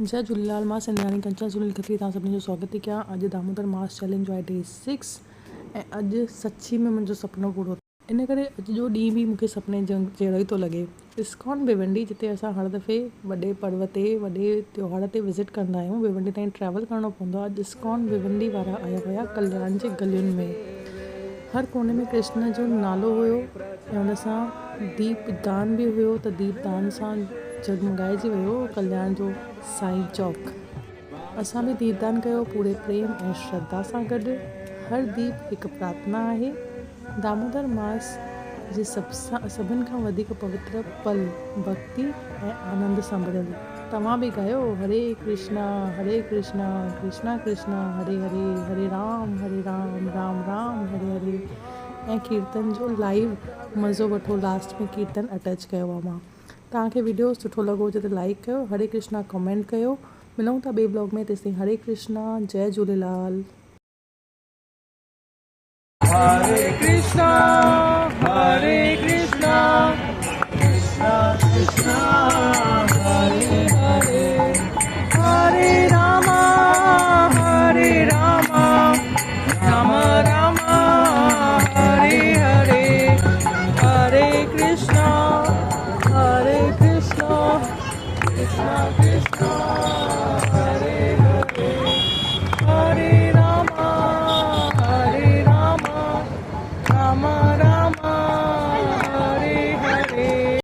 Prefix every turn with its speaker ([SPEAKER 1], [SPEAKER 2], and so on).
[SPEAKER 1] जय झूलेलाल। मां सिंधियाणी कंचन सुनील खत्री तव्हां सभिनी जो स्वागत थी कयां। अॼु दामोदर मास चैलेंज आहे डे 6 ऐं अॼु सची में मुंहिंजो सुपिनो पूरो थियो। इन करे अॼु जो ॾींहुं बि मूंखे सुपिने जहिड़ो ई थो लॻे। इस्कॉन भिवंडी, जिते असां हर दफ़े वॾे पर्व ते वॾे त्योहार ते विज़िट कंदा आहियूं, भिवंडी ताईं ट्रैवल करिणो पवंदो आहे। अॼु इस्कॉन भिवंडी वारा आया हुया कल्याण जे गलियुनि में। हर कोने में कृष्ण जो नालो हुयो ऐं हुन सां दीपदान बि हुयो, त दीपदान सां जगमगाइजी वियो कल्याण जो साईं चौक। असां बि दीपदान कयो पूरे प्रेम ऐं श्रद्धा सां गॾु। हर दीप हिकु प्रार्थना आहे। दामोदर मास जे सभिनि खां वधीक पवित्र पल भक्ति ऐं आनंद सां भरियल। तव्हां बि ॻायो हरे कृष्णा कृष्णा कृष्णा हरे हरे, हरे राम राम राम हरे हरे। ऐं कीर्तन जो लाइव मज़ो वठो। लास्ट में कीर्तन अटैच कयो आहे मां। तव्हांखे वीडियो सुठो लॻो हुजे त लाइक कयो, हरे कृष्णा कमेंट कयो। मिलूं था ॿिए ब्लॉग में। तेसिताईं हरे कृष्णा, जय झूलेलाल।
[SPEAKER 2] हरे कृष्णा।